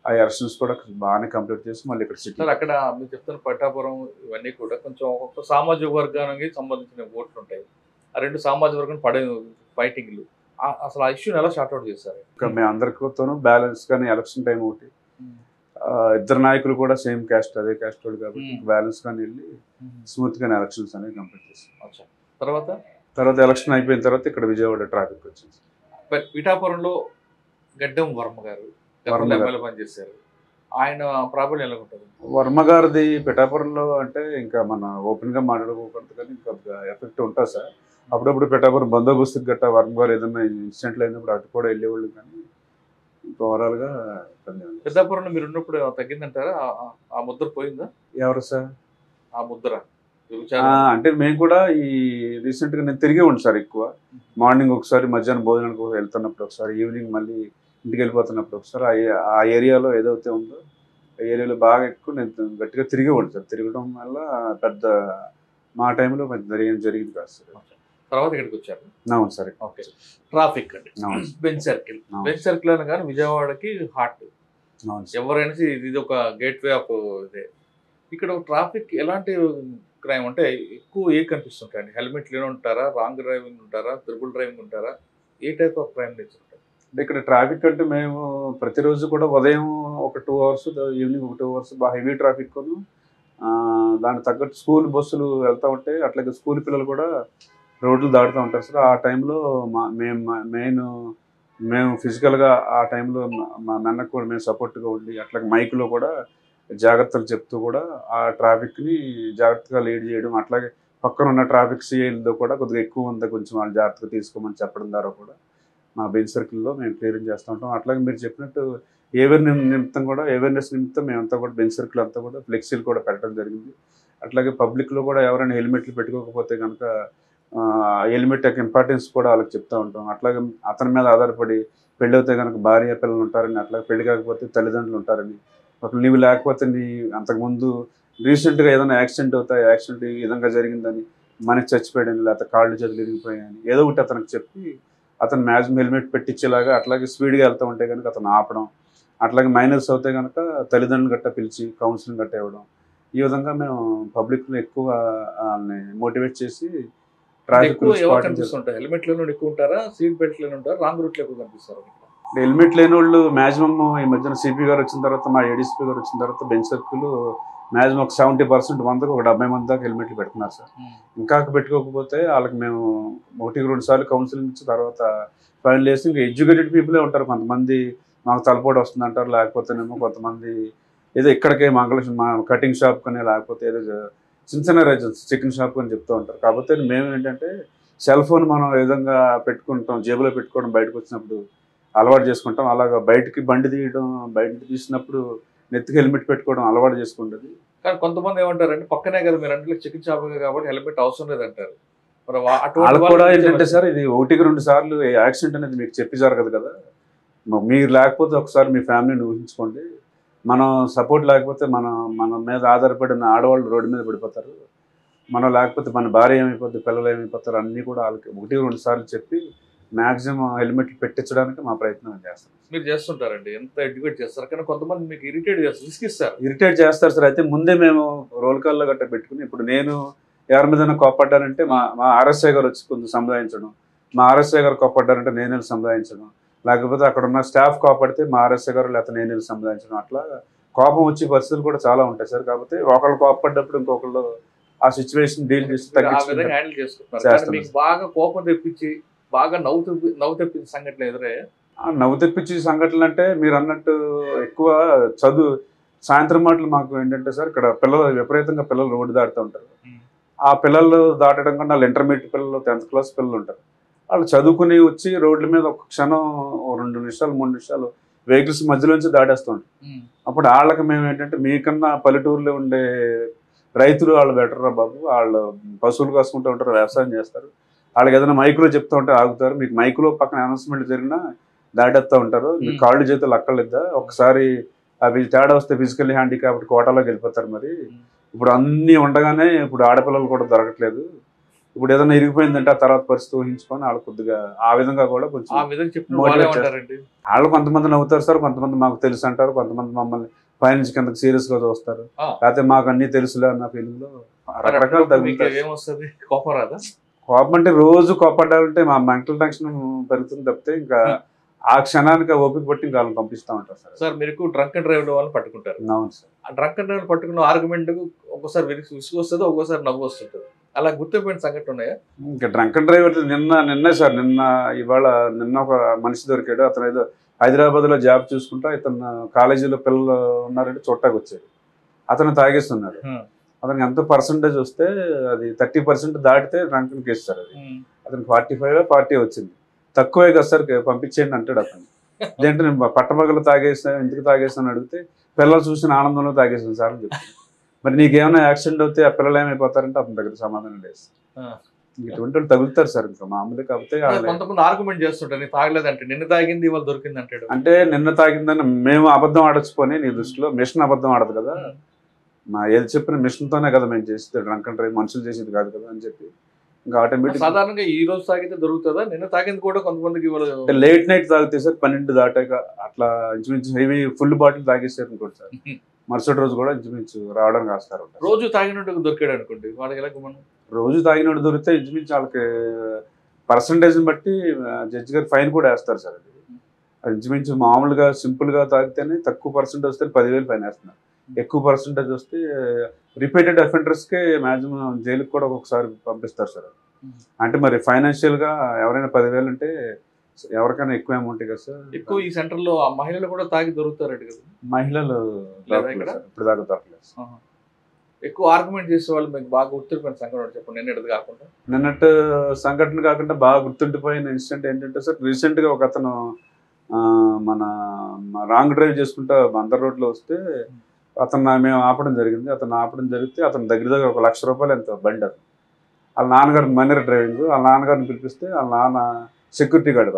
ఆ ఎలక్షన్స్ కూడా బాగానే కంప్లీట్ చేసి మళ్ళీ ఇక్కడ సిటీ. అక్కడ మీరు చెప్తున్న పిఠాపురం ఇవన్నీ కూడా కొంచెం ఒక్కొక్క సామాజిక వర్గానికి సంబంధించిన ఓట్లు ఉంటాయి. ఆ రెండు సామాజిక వర్గం పడే ఫైటింగ్లు, అసలు ఆ ఇష్యూని ఎలా షార్ట్అవుట్ చేస్తారు? ఇంకా మేము అందరితోనూ బ్యాలెన్స్ కానీ ఎలక్షన్ టైం ఒకటి ఇద్దరు నాయకులు కూడా సేమ్ క్యాస్ట్, అదే క్యాస్ట్ వాళ్ళు కాబట్టి బ్యాలెన్స్ కానీ వెళ్ళి స్మూత్ గానే ఎలక్షన్స్ అనేవి కంప్లీట్ చేస్తాం. తర్వాత ఎలక్షన్ అయిపోయిన తర్వాత ఇక్కడ విజయవాడ ట్రాఫిక్ వచ్చింది. పిఠాపురంలో గడ్డం వర్మ గారు పనిచేశారు, ఆయన ప్రాబ్లం ఎలా ఉంటుంది? వర్మ గారిది పిఠాపురంలో అంటే ఇంకా మన ఓపెన్ గా మాట్లాడుకోకూడదు, కానీ ఇంకా ఎఫెక్ట్ ఉంటుంది సార్. అప్పుడప్పుడు పిఠాపురం బందోబస్తుకి గట్టా వర్మ గారు ఏదైనా ఇన్సిడెంట్లు అయినప్పుడు అటు కూడా వెళ్ళేవాళ్ళు, కానీ ఓవరాల్ గా పెద్దాపురంలో మీరు ఉన్నప్పుడు తగ్గిందంటారా? ఆ ముద్ర పోయిందా? ఎవరు సార్ ఆ ముద్ర? అంటే మేము కూడా ఈ రీసెంట్ గా నేను తిరిగి ఉండి సార్. ఎక్కువ మార్నింగ్ ఒకసారి, మధ్యాహ్నం భోజనానికి వెళ్తున్నప్పుడు ఒకసారి, ఈవినింగ్ మళ్ళీ ఇంటికి వెళ్ళిపోతున్నప్పుడు ఒకసారి ఆ ఏరియాలో ఏదైతే ఉందో ఆ ఏరియాలో బాగా ఎక్కువ నేను గట్టిగా తిరిగి ఉండి సార్. తిరగడం వల్ల పెద్ద మా టైంలో పెద్ద ఏం జరిగింది కాదు సార్. తర్వాత ఇక్కడికి వచ్చారు. అవును సార్. ఓకే, ట్రాఫిక్ అండి, బెంచ్ సర్కిల్. బెంచ్ సర్కిల్ అని కానీ విజయవాడకి హార్ట్, ఎవరైనా ఇది ఒక గేట్ వే ఆఫ్ ఇదే. ఇక్కడ ట్రాఫిక్ ఎలాంటి క్రైమ్ అంటే ఎక్కువ ఏ కనిపిస్తుంటాయండి? హెల్మెట్ లేని ఉంటారా, రాంగ్ డ్రైవింగ్ ఉంటారా, ట్రిపుల్ డ్రైవింగ్ ఉంటారా, ఏ టైప్ ఆఫ్ క్రైమ్ నేచర్ ఉంటాయి? ఇక్కడ ట్రాఫిక్ అంటే మేము ప్రతిరోజు కూడా ఉదయం ఒక 2 అవర్స్, ఈవినింగ్ ఒక 2 అవర్స్ బాగా హెవీ ట్రాఫిక్, దానికి తగ్గట్టు స్కూల్ బస్సులు వెళ్తూ ఉంటాయి. అట్లాగే స్కూల్ పిల్లలు కూడా రోడ్లు దాటుతూ ఉంటారు సార్. ఆ టైంలో మేము ఫిజికల్గా ఆ టైంలో మా మెన్నకు కూడా మేము సపోర్ట్గా ఉండి, అట్లాగే మైక్లో కూడా జాగ్రత్తలు చెప్తూ కూడా ఆ ట్రాఫిక్ని జాగ్రత్తగా లీడ్ చేయడం, అట్లాగే పక్కన ఉన్న ట్రాఫిక్ సిఐలతో కూడా కొద్దిగా ఎక్కువ ఉందా కొంచెం వాళ్ళు జాగ్రత్తగా తీసుకోమని చెప్పడం ద్వారా కూడా మా బెంచ్ సర్కిల్లో మేము క్లియరింగ్ చేస్తూ ఉంటాం. అట్లాగే మీరు చెప్పినట్టు అవేర్నెస్ నిమిత్తం మేమంతా కూడా బెంచ్ సర్కిల్ అంతా కూడా ఫ్లెక్సీలు కూడా పెట్టడం జరిగింది. అట్లాగే పబ్లిక్లో కూడా ఎవరైనా హెల్మెట్లు పెట్టుకోకపోతే కనుక హెల్మెట్ యొక్క ఇంపార్టెన్స్ కూడా వాళ్ళకి చెప్తూ ఉంటాం. అట్లాగే అతని మీద ఆధారపడి పెళ్ళి అవుతే కనుక భార్య పిల్లలు ఉంటారని, అట్లాగే పెళ్లి కాకపోతే తల్లిదండ్రులు ఉంటారని, ఒకళ్ళు నీవు లేకపోతే అంతకుముందు రీసెంట్గా ఏదైనా యాక్సిడెంట్ అవుతాయి, యాక్సిడెంట్ ఈ విధంగా జరిగిందని, మనకి చచ్చిపోయాడని, లేకపోతే కాళ్ళు చేతులు ఇరిగిపోయాయని ఏదో ఒకటి అతనికి చెప్పి అతను మ్యాక్సిమం హెల్మెట్ పెట్టించేలాగా, అట్లాగే స్పీడ్గా వెళ్తూ ఉంటే కనుక అతను ఆపడం, అట్లాగే మైనర్స్ అవుతే కనుక తల్లిదండ్రులు గట్టా పిలిచి కౌన్సిలింగ్ గట్టా ఇవ్వడం. ఈ విధంగా మేము పబ్లిక్లో ఎక్కువ మోటివేట్ చేసి ట్రాఫిక్ హెల్మెట్ లేని ఎక్కువ ఉంటారా, సీట్ బెల్ట్ లేని ఉంటారా, రాంగ్ రూట్ ఎక్కువ కనిపిస్తారు? హెల్మెట్ లేని వాళ్ళు మ్యాక్సిమం ఈ మధ్యన సిపి గారు వచ్చిన తర్వాత, మా ఏడీసీపీ గారు వచ్చిన తర్వాత బెంచ్ సర్కిల్ మ్యాక్సిమం ఒక 70%, 100కు ఒక 70 మంది దాకా హెల్మెట్లు పెడుతున్నారు సార్. ఇంకా పెట్టుకోకపోతే వాళ్ళకి మేము 1-2 సార్లు కౌన్సిలింగ్ ఇచ్చిన తర్వాత ఫైనల్ చేసి, ఇంకా ఎడ్యుకేటెడ్ పీపులే ఉంటారు. కొంతమంది మాకు తలపోటు వస్తుంది అంటారు, లేకపోతేనేమో కొంతమంది ఏదో ఇక్కడికే మా కటింగ్ షాప్ కానీ, లేకపోతే ఏదో చిన్న రేజన్స్ చికెన్ షాప్ అని చెప్తూ ఉంటారు. కాకపోతే మేము ఏంటంటే సెల్ ఫోన్ మనం ఏ విధంగా పెట్టుకుంటాం, జేబులో పెట్టుకోవడం, బయటకు వచ్చినప్పుడు అలవాటు చేసుకుంటాం. అలాగా బయటికి బండి తీయడం, బయటకు తీసినప్పుడు నెత్తికి హెల్మెట్ పెట్టుకోవడం అలవాటు చేసుకుంటుంది. కానీ కొంతమంది ఏమంటారంటే పక్కనే కదా మీరు అంటే చికెన్ షాప్ కాబట్టి హెల్మెట్ అవసరం లేదంటారు. వాళ్ళకు కూడా ఏంటంటే సార్, ఇది 1-2 సార్లు యాక్సిడెంట్ అనేది మీకు చెప్పి జరగదు కదా. మీరు లేకపోతే ఒకసారి మీ ఫ్యామిలీని ఊహించుకోండి. మనం సపోర్ట్ లేకపోతే మన మీద ఆధారపడిన ఆడవాళ్ళు రోడ్డు మీద పడిపోతారు. మనం లేకపోతే మన భార్య ఏమైపోతుంది, పిల్లలు ఏమైపోతారు, అన్నీ కూడా వాళ్ళకి 1-2 సార్లు చెప్పి మాక్సిమం హెల్మెట్లు పెట్టించడానికి మా ప్రయత్నం చేస్తాం. మీరు చేస్తుంటారండి, ఎంత ఎడ్యుకేట్ చేస్తారు, కానీ కొంతమంది మీకు ఇరిటేట్ చేస్తారు, విసిగిస్తారు. ఇరిటేట్ చేస్తారు సార్. అయితే ముందే మేము రోల్ కాల్లో గట్రా పెట్టుకుని, ఇప్పుడు నేను ఎవరి మీద కోపడ్డానంటే మా ఆర్ఎస్ఐ గారు వచ్చి కొంచెం సంపాదించడం, మా ఆర్ఎస్ఐ గారు కోపడ్డారంటే నేను వెళ్ళి సంపాదించడం, లేకపోతే అక్కడ ఉన్న స్టాఫ్ కోపడితే మా ఆర్ఎస్ఐ గారు లేకపోతే నేను వెళ్ళి సంపాదించడం, అట్లా కోపం వచ్చే పరిస్థితులు కూడా చాలా ఉంటాయి సార్. కాబట్టి ఒకళ్ళు కోపడ్డప్పుడు ఇంకొకళ్ళు ఆ సిచ్యువేషన్ డీల్ చేసి హ్యాండిల్ చేసుకుంటున్నారు. మీకు బాగా కోపం తెప్పించి బాగా నవ్వు తెప్పించే సంఘటన ఎదురే? నవ్వు తెప్పించే సంఘటనలు అంటే మీరు అన్నట్టు ఎక్కువ సాయంత్రం మాటలు మాకు ఏంటంటే సార్, ఇక్కడ పిల్లలు విపరీతంగా పిల్లలు రోడ్డు దాటుతూ ఉంటారు. ఆ పిల్లలు దాటడం కన్నా వాళ్ళు ఇంటర్మీడియట్ పిల్లలు, 10th క్లాస్ పిల్లలు ఉంటారు. వాళ్ళు చదువుకుని వచ్చి రోడ్ల మీద ఒక క్షణం 2 నిమిషాలు 3 నిమిషాలు వెహికల్స్ మధ్యలోంచి దాటేస్తుంటారు. అప్పుడు వాళ్ళకి మేము ఏంటంటే, మీకన్నా పల్లెటూరులో ఉండే రైతులు వాళ్ళు బెటర్ రా బాబు, వాళ్ళు పశువులు కాసుకుంటూ ఉంటారు, వ్యవసాయం చేస్తారు, వాళ్ళకి ఏదైనా మైకులో చెప్తూ ఉంటే ఆగుతారు, మీకు మైకులో పక్కన అనౌన్స్మెంట్ జరిగినా దాటేస్తూ ఉంటారు, మీకు కాళ్ళు చేతులు అక్కర్లేదా, ఒకసారి అవి తేడా వస్తే ఫిజికల్లీ హ్యాండిక్యాప్డ్ కోటాలోకి వెళ్ళిపోతారు. మరి ఇప్పుడు అన్నీ ఉండగానే ఇప్పుడు ఆడపిల్లలు కూడా దొరకట్లేదు, ఇప్పుడు ఏదైనా ఇరిగిపోయిందంటే ఆ తర్వాత పరిస్థితి ఊహించుకొని వాళ్ళు కొద్దిగా ఆ విధంగా కూడా కొంచెం వాళ్ళు కొంతమంది నవ్వుతారు సార్, కొంతమంది మాకు తెలుసు అంటారు, కొంతమంది మమ్మల్ని పైనుంచి కిందకి సీరియస్ గా చూస్తారు, లేకపోతే మాకు అన్ని తెలుసులే అన్న ఫీలింగ్ లో రకరకాల తగ్గుతాయి. కోపం అంటే రోజు కోపడ్డాలంటే మా మెంటల్ టెన్షన్ పెరుగుతుంది తప్పితే ఇంకా ఆ క్షణానికి ఓపిక పట్టి ఇంకా వాళ్ళని పంపిస్తూ ఉంటారు సార్. సార్ మీరు ఎక్కువ డ్రంక్ అండ్ డ్రైవ్ వాళ్ళని పట్టుకుంటారు. అవును సార్. ఆ డ్రంక్ అండ్ డ్రైవ్ పట్టుకున్న ఆర్గ్యుమెంట్ ఒక్కోసారి విసుగు వస్తుంది, ఒక్కోసారి నవ్వు వస్తుంటుంది. అలా గుర్తుపోయిన సంఘటన ఉన్నాయా? ఇంకా డ్రంక్ అండ్ డ్రైవ్ నిన్న సార్, నిన్న ఒక మనిషి దొరికాడు. అతను ఏదో హైదరాబాద్ లో జాబ్ చూసుకుంటా, ఇతను కాలేజీలో పిల్లలు ఉన్నారంటే చుట్టాకి వచ్చాడు, అతను తాగేస్తున్నాడు. అతనికి ఎంత పర్సంటేజ్ వస్తే అది 30% దాటితే డ్రంక్ కేసు సార్. అది అతనికి 45 వచ్చింది, తక్కువే కదా సార్ పంపించేయండి అంటాడు అతను. ఇదేంటే నేను పట్టపగలు తాగేసాను, ఎందుకు తాగేసాను అడిగితే పిల్లలు చూసిన ఆనందంలో తాగేసాను సార్ అని చెప్తాను. మరి నీకేమైనా యాక్సిడెంట్ అవుతే ఆ పిల్లలు ఏమైపోతారంటే అతని దగ్గర సమాధానం లేదు. ఇటువంటి వాళ్ళు తగులుతారు సార్, ఇంకా మామూలు. కాకపోతే కొంతమంది ఆర్గ్యుమెంట్ చేస్తుంటారు, తాగలేదంటే నిన్న తాగింది ఇవాళ దొరికింది అంటాడు. అంటే నిన్న తాగిందని మేము అబద్ధం ఆడొచ్చుకొని, నీ దృష్టిలో మిషన్ అబద్ధం ఆడదు కదా, మా ఏది చెప్పిన మిషన్తోనే కదా మేము చేసేది, డ్రంక్ అండ్ డ్రైవ్ మనుషులు చేసేది కాదు కదా అని చెప్పి ఇంకా ఆటోమేటిక్. సాధారణంగా ఈ రోజు తాగితే దొరుకుతుందా? నిన్న తాగింది కూడా కొంతమందికి లేట్ నైట్ తాగితే సార్ 12 దాటాక అట్లా ఇంచుమించు హెవీ ఫుల్ బాటిల్ తాగేసారు అనుకోండి సార్, మరుసటి రోజు కూడా ఇంచుమించు రావడానికి ఆస్కారం. రోజు తాగినట్టు దొరికాడు అనుకోండి, వాళ్ళకి ఎలా మనం రోజు తాగినట్టు దొరికితే ఇంచుమించు వాళ్ళకి పర్సంటేజ్ని బట్టి జడ్జి గారు ఫైన్ కూడా వేస్తారు సార్. అది ఇంచుమించు మామూలుగా సింపుల్గా తాగితేనే తక్కువ పర్సెంటేజ్ వస్తే 10,000 ఫైన్ వేస్తున్నారు, ఎక్కువ పర్సెంటేజ్ వస్తే రిపీటెడ్ అఫెండర్స్కే మ్యాక్సిమం జైలుకి కూడా ఒక్కొక్కసారి పంపిస్తారు సార్. అంటే మరి ఫైనాన్షియల్గా ఎవరైనా 10,000 అంటే ఎవరికైనా ఎక్కువ అమౌంట్ కదా సార్. ఎక్కువ ఈ సెంటర్లో మహిళలు కూడా తాగి దొరుకుతారంట కదా? మహిళలు ఇప్పుడు దాకా దొరకలేదు. ఎక్కువ ఆర్గ్యుమెంట్ చేసే వాళ్ళు మీకు బాగా గుర్తుండిపోయిన సంఘటన చెప్పండి, నిన్నటి కాకుండా. నిన్నట్టు సంఘటన కాకుండా బాగా గుర్తుండిపోయిన ఇన్సిడెంట్ ఏంటంటే సార్, రీసెంట్గా ఒక అతను మన రాంగ్ డ్రైవ్ చేసుకుంటా బందర్ రోడ్లో వస్తే అతను మేము ఆపడం జరిగింది. అతను ఆపడం జరిగితే అతను దగ్గర 1,00,000 రూపాయలు ఎంత బండి. అతను వాళ్ళ నాన్నగారు మైనర్ డ్రైవింగ్, వాళ్ళ నాన్నగారిని పిలిపిస్తే వాళ్ళ నాన్న సెక్యూరిటీ గార్డ్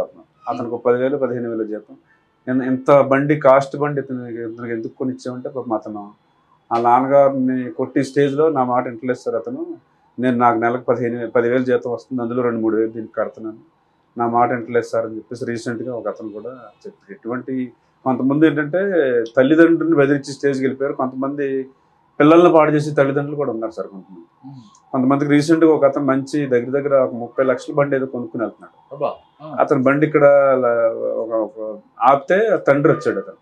అతనికి 10,000 15,000 జీతం. ఎంత బండి కాస్ట్ బండి ఇతనికి ఎందుకు కొని ఇచ్చామంటే పాపం అతను వాళ్ళ నాన్నగారిని కొట్టి స్టేజ్లో నా మాట ఇంటలేదు సార్. అతను నాకు నెలకు 10,000 జీతం వస్తుంది, అందులో 2-3 దీనికి కడుతున్నాను, నా మాట ఇంటలేదు సార్ అని చెప్పేసి రీసెంట్గా ఒక అతను కూడా చెప్పారు. ఎటువంటి కొంతమంది ఏంటంటే తల్లిదండ్రులను బెదిరించి స్టేజ్కి వెళ్ళిపోయారు, కొంతమంది పిల్లల్ని పాడు చేసి తల్లిదండ్రులు కూడా ఉన్నారు సార్. కొంతమందికి రీసెంట్గా ఒక అతను మంచి దగ్గర 30 లక్షల బండి ఏదో కొనుక్కుని వెళ్తున్నాడు. అతను బండి ఇక్కడ ఆపితే తండ్రి వచ్చాడు. అతను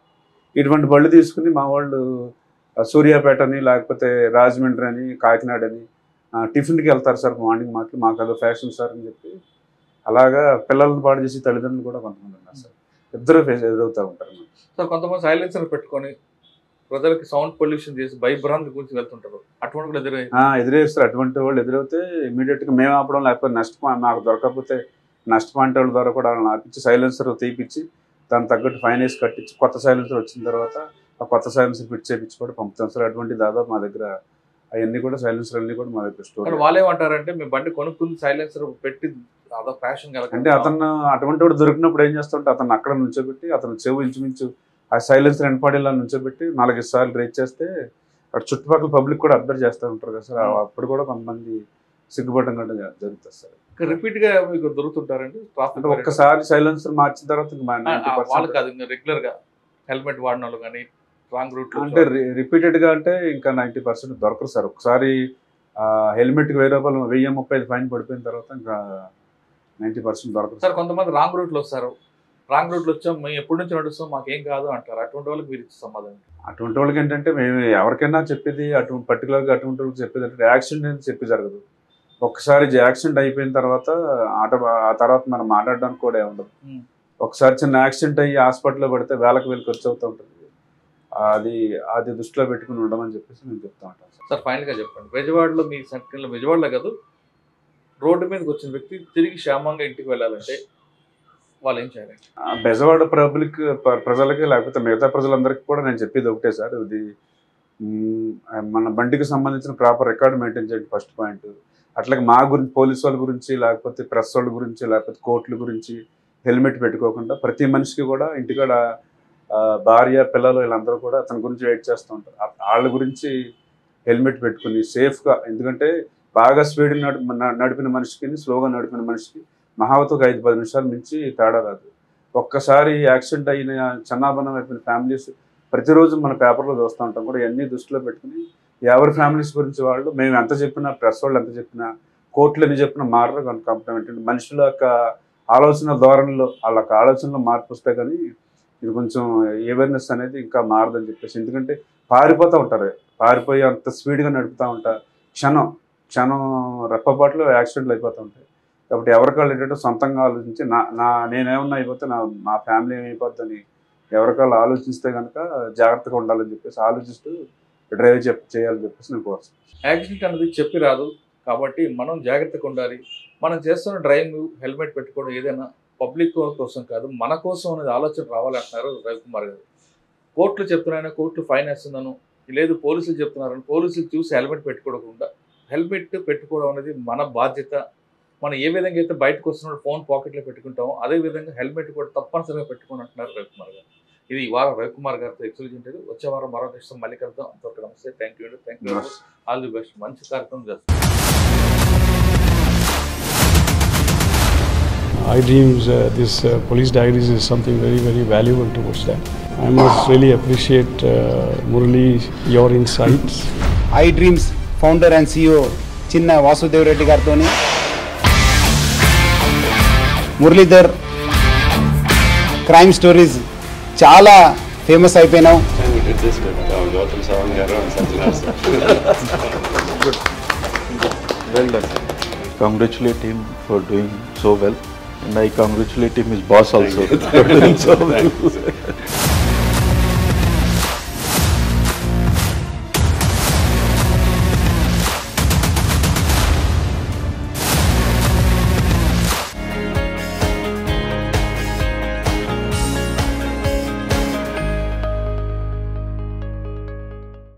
ఇటువంటి బళ్ళు తీసుకుని మా వాళ్ళు సూర్యాపేట అని, లేకపోతే రాజమండ్రి అని, కాకినాడ అని టిఫిన్కి వెళ్తారు సార్ మార్నింగ్. మాకు అదో ఫ్యాషన్ సార్ అని చెప్పి అలాగా పిల్లల్ని పాడు చేసి తల్లిదండ్రులు కూడా కొంతమంది ఉన్నారు సార్. ఇద్దరు ఎదురవుతూ ఉంటారు సార్. కొంతమంది సైలెన్సర్ పెట్టుకొని ప్రజలకి సౌండ్ పొల్యూషన్ చేసి భయభ్రాంతి గురించి వెళ్తుంటారు, అటువంటి కూడా ఎదురేస్తారు. అటువంటి వాళ్ళు ఎదురవుతే ఇమీడియట్గా మేము ఆపడం, లేకపోతే నాకు దొరకకపోతే నష్టపోయిన వాళ్ళ ద్వారా కూడా వాళ్ళని ఆపించి సైలెన్సర్ తీపిచ్చి దానికి తగ్గట్టు ఫైన్ వేసి కట్టించి కొత్త సైలెన్సర్ వచ్చిన తర్వాత ఆ కొత్త సైలెన్సర్ ఫిట్ చేయించి కూడా పంపుతాం సార్. అటువంటి దాదాపు మా దగ్గర అవన్నీ కూడా సైలెన్సర్ అన్ని కూడా మా దగ్గర స్టోర్. వాళ్ళు ఏమంటారంటే మీ బండి కొనుక్కుని సైలెన్సర్ పెట్టి అదో ఫ్యాషన్ అంటే అతను అటువంటి వాడు దొరికినప్పుడు ఏం చేస్తుంటే అతను అక్కడ నుంచోబెట్టి అతను చెవు ఇంచుమించు ఆ సైలెన్సర్ వెనపడేలా నుంచోబెట్టి 4-5 సార్లు రేట్ చేస్తే అక్కడ చుట్టుపక్కల పబ్లిక్ కూడా అబ్జర్వ్ చేస్తూ ఉంటారు కదా సార్. అప్పుడు కూడా కొంతమంది సిగ్గుపడడం కంటే జరుగుతుంది సార్. రిపీట్ గా మీకు దొరుకుతుంటారండి అంటే ట్రాఫిక్? ఒక్కసారి సైలెన్సర్ మార్చిన తర్వాత ఇంకా వాళ్ళు కాదు, రెగ్యులర్ గా హెల్మెట్ వాడిన వాళ్ళు కానీ రాంగ్ రూట్ అంటే రిపీటెడ్ గా అంటే ఇంకా 90% దొరకరు సార్. ఒకసారి హెల్మెట్ కి 1035 ఫైన్ పడిపోయిన తర్వాత ఇంకా 90% దొరకరు సార్. కొంతమంది రాంగ్ రూట్ లో వస్తారు, రాంగ్ రూట్ లో వచ్చాం మేము ఎప్పటి నుంచి నడుస్తాం మాకేం కాదు అంటారు. అటువంటి వాళ్ళకి మీరు ఇచ్చే సమాధానం? అటువంటి వాళ్ళకి ఏంటంటే మేము ఎవరికైనా చెప్పేది అటువంటి పర్టికులర్గా అటువంటి వాళ్ళకి చెప్పేది అంటే యాక్సిడెంట్ అనేది చెప్పి జరగదు. ఒక్కసారి యాక్సిడెంట్ అయిపోయిన తర్వాత ఆ తర్వాత మనం మాట్లాడడానికి కూడా ఉండదు. ఒకసారి చిన్న యాక్సిడెంట్ అయ్యి హాస్పిటల్లో పడితే వేలకు ఖర్చు అవుతూ ఉంటుంది. అది దృష్టిలో పెట్టుకుని ఉండమని చెప్పేసి నేను చెప్తా ఉంటాను సార్. ఫైనల్ గా చెప్పండి, విజయవాడలో మీ సర్కిల్లో, విజయవాడలో కాదు రోడ్డు మీదకి వచ్చిన వ్యక్తి తిరిగి క్షేమంగా ఇంటికి వెళ్ళాలంటే వాళ్ళు ఏం చేయాలి? బెజవాడ ప్రజలకి లేకపోతే మిగతా ప్రజలందరికీ కూడా నేను చెప్పేది ఒకటే సార్. ఇది మన బండికి సంబంధించిన ప్రాపర్ రికార్డు మెయింటైన్ చేయండి ఫస్ట్ పాయింట్. అట్లాగే మా గురించి, పోలీసు వాళ్ళ గురించి, లేకపోతే ప్రెస్ వాళ్ళ గురించి, లేకపోతే కోర్టుల గురించి హెల్మెట్ పెట్టుకోకుండా ప్రతి మనిషికి కూడా ఇంటికాడ భార్య పిల్లలు వీళ్ళందరూ కూడా అతని గురించి వెయిట్ చేస్తూ ఉంటారు. వాళ్ళ గురించి హెల్మెట్ పెట్టుకుని సేఫ్గా, ఎందుకంటే బాగా స్పీడ్ నడిపిన మనిషికి స్లోగా నడిపిన మనిషికి మహావతి ఒక 5-10 నిమిషాల మించి తేడా రాదు. ఒక్కసారి యాక్సిడెంట్ అయిన చిన్నాభిన్నం అయిపోయిన ఫ్యామిలీస్ ప్రతిరోజు మన పేపర్లో చూస్తూ ఉంటాం కూడా. ఇవన్నీ దృష్టిలో పెట్టుకుని ఎవరి ఫ్యామిలీస్ గురించి వాళ్ళు, మేము ఎంత చెప్పినా, ప్రెస్ వాళ్ళు ఎంత చెప్పినా, కోర్టులు ఎన్ని చెప్పినా మారరు. కనుక మనుషుల యొక్క ఆలోచన ధోరణిలో, వాళ్ళ యొక్క ఆలోచనలో మార్పు వస్తే కానీ ఇది కొంచెం అవేర్నెస్ అనేది ఇంకా మారదని చెప్పేసి. ఎందుకంటే పారిపోతూ ఉంటారు, పారిపోయి అంత స్పీడ్గా నడుపుతూ ఉంటారు. క్షణం రెప్పపాట్లో యాక్సిడెంట్లు అయిపోతూ ఉంటాయి. కాబట్టి ఎవరికాళ్ళు ఏంటంటే సొంతంగా ఆలోచించి నేనేమన్నా అయిపోతే మా ఫ్యామిలీ ఏమైపోద్దని ఎవరికాళ్ళు ఆలోచిస్తే కనుక జాగ్రత్తగా ఉండాలని చెప్పేసి ఆలోచిస్తూ డ్రైవ్ చేయాలని చెప్పేసి నేను కోరుతాను. యాక్సిడెంట్ అనేది చెప్పి రాదు కాబట్టి మనం జాగ్రత్తగా ఉండాలి. మనం చేస్తున్న డ్రైవింగ్, హెల్మెట్ పెట్టుకోవడం ఏదైనా పబ్లిక్ కోసం కాదు, మన కోసం అనేది ఆలోచన రావాలంటున్నారు రవికుమార్ గారు. కోర్టులు చెప్తున్నాయని కోర్టులు ఫైన్ వేస్తున్నాను, లేదు పోలీసులు చెప్తున్నారని పోలీసులు చూసి హెల్మెట్ పెట్టుకోకుండా, హెల్మెట్ పెట్టుకోవడం అనేది మన బాధ్యత. మనం ఏ విధంగా అయితే బయటకు వస్తున్నప్పుడు ఫోన్ పాకెట్లో పెట్టుకుంటామో అదే విధంగా హెల్మెట్ కూడా తప్పనిసరిగా పెట్టుకుని అంటున్నారు రవికుమార్ గారు. ఇది ఈ వారం రవికుమార్ గారితో ఎక్స్క్లూజివ్. వచ్చే వారం మరో విషయం మళ్ళీ కలుద్దాం. అంతవరకు నమస్తే. Thank you. All the best. మంచి కార్యక్రమం చేస్తాం. I dreams, this police diaries is something very, very valuable towards that. I must really appreciate Murali, your insights. I dreams founder and CEO Chinna Vasudev Reddy gartoni Muralidhar crime stories చాలా famous అయిపోయినావు. Well done. Congratulate him for doing so well. And I congratulate him, his boss also, for doing so well.